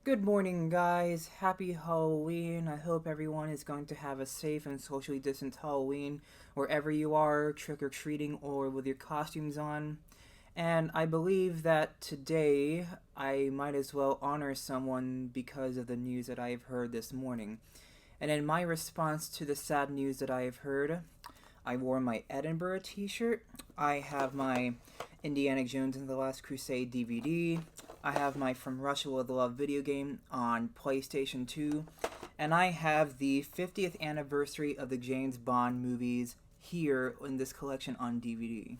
Good morning, guys. Happy Halloween. I hope everyone is going to have a safe and socially distanced Halloween wherever you are, trick or treating or with your costumes on. And I believe that today I might as well honor someone because of the news that I have heard this morning. And in my response to the sad news that I have heard, I wore my Edinburgh t shirt. I have my Indiana Jones and the Last Crusade DVD. I have my From Russia with Love video game on PlayStation 2. And I have the 50th anniversary of the James Bond movies here in this collection on DVD.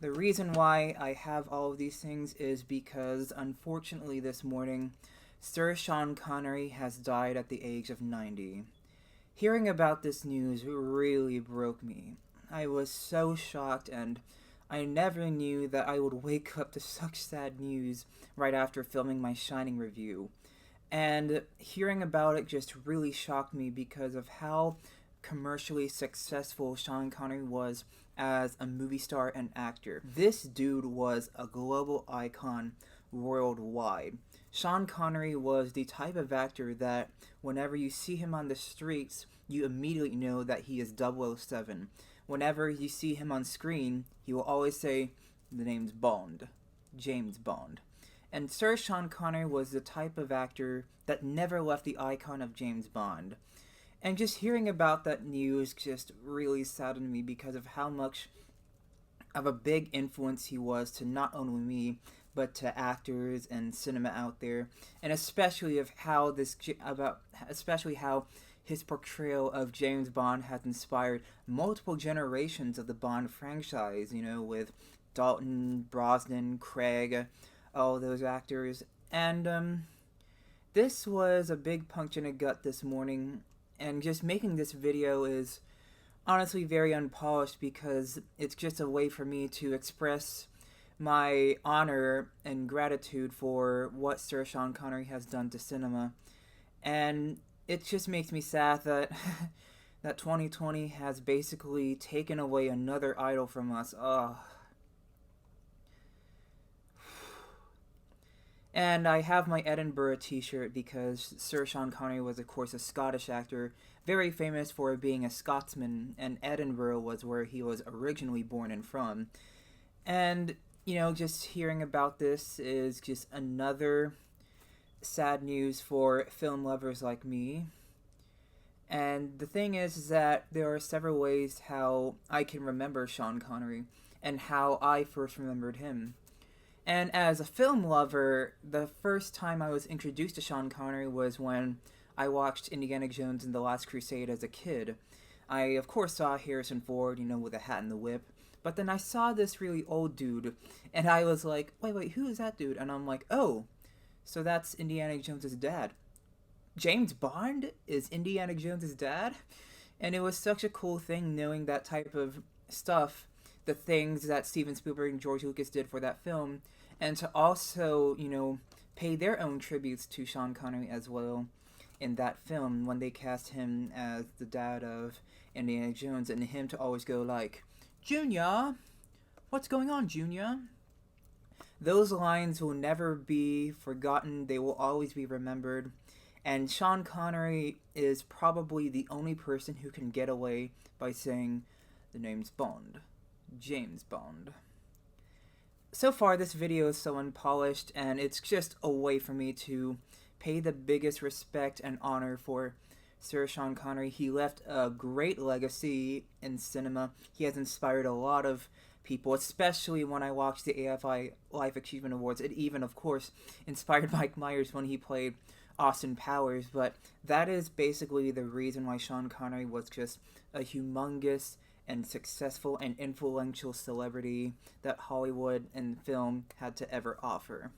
The reason why I have all of these things is because, unfortunately, this morning, Sir Sean Connery has died at the age of 90. Hearing about this news really broke me. I was so shocked, and I never knew that I would wake up to such sad news right after filming my Shining review. And hearing about it just really shocked me because of how commercially successful Sean Connery was as a movie star and actor. This dude was a global icon worldwide. Sean Connery was the type of actor that whenever you see him on the streets, you immediately know that he is 007. Whenever you see him on screen, he will always say, "The name's Bond, James Bond." And Sir Sean Connery was the type of actor that never left the icon of James Bond. And just hearing about that news just really saddened me because of how much of a big influence he was to not only me but to actors and cinema out there, and especially of how this about especially how his portrayal of James Bond has inspired multiple generations of the Bond franchise. You know, with Dalton, Brosnan, Craig, all those actors, and this was a big punch in the gut this morning. And just making this video is honestly very unpolished because it's just a way for me to express my honor and gratitude for what Sir Sean Connery has done to cinema. And it just makes me sad that that 2020 has basically taken away another idol from us. Ugh. And I have my Edinburgh t shirt because Sir Sean Connery was, of course, a Scottish actor, very famous for being a Scotsman, and Edinburgh was where he was originally born and from. And, just hearing about this is just another sad news for film lovers like me. And the thing is that there are several ways how I can remember Sean Connery and how I first remembered him. And as a film lover, the first time I was introduced to Sean Connery was when I watched Indiana Jones and the Last Crusade as a kid. I, of course, saw Harrison Ford, with a hat and the whip. But then I saw this really old dude, and I was like, wait, who is that dude? And I'm like, oh, so that's Indiana Jones' dad. James Bond is Indiana Jones' dad? And it was such a cool thing knowing that type of stuff, the things that Steven Spielberg and George Lucas did for that film, and to also, pay their own tributes to Sean Connery as well in that film when they cast him as the dad of Indiana Jones, and him to always go like, "Junior, what's going on, Junior?" Those lines will never be forgotten, they will always be remembered. And Sean Connery is probably the only person who can get away by saying, "The name's Bond, James Bond." So far, this video is so unpolished, and it's just a way for me to pay the biggest respect and honor for Sir Sean Connery. He left a great legacy in cinema. He has inspired a lot of people, especially when I watched the AFI Life Achievement Awards. It even, of course, inspired Mike Myers when he played Austin Powers, but that is basically the reason why Sean Connery was just a humongous and successful and influential celebrity that Hollywood and film had to ever offer.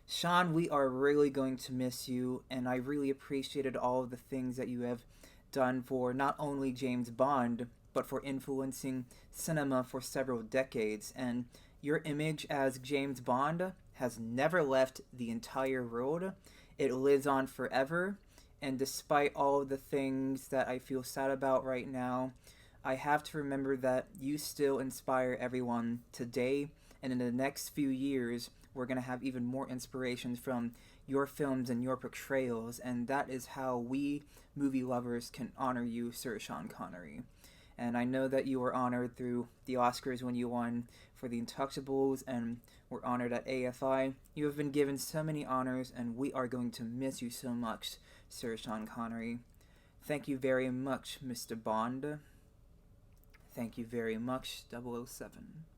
Sean, we are really going to miss you, and I really appreciated all of the things that you have done for not only James Bond, but for influencing cinema for several decades. And your image as James Bond has never left the entire world. It lives on forever, and despite all of the things that I feel sad about right now, I have to remember that you still inspire everyone today and in the next few years we're going to have even more inspirations from your films and your portrayals, and that is how we movie lovers can honor you, Sir Sean Connery. And I know that you were honored through the Oscars when you won for The Untouchables, and were honored at AFI. You have been given so many honors, and we are going to miss you so much, Sir Sean Connery. Thank you very much, Mr. Bond. Thank you very much, 007.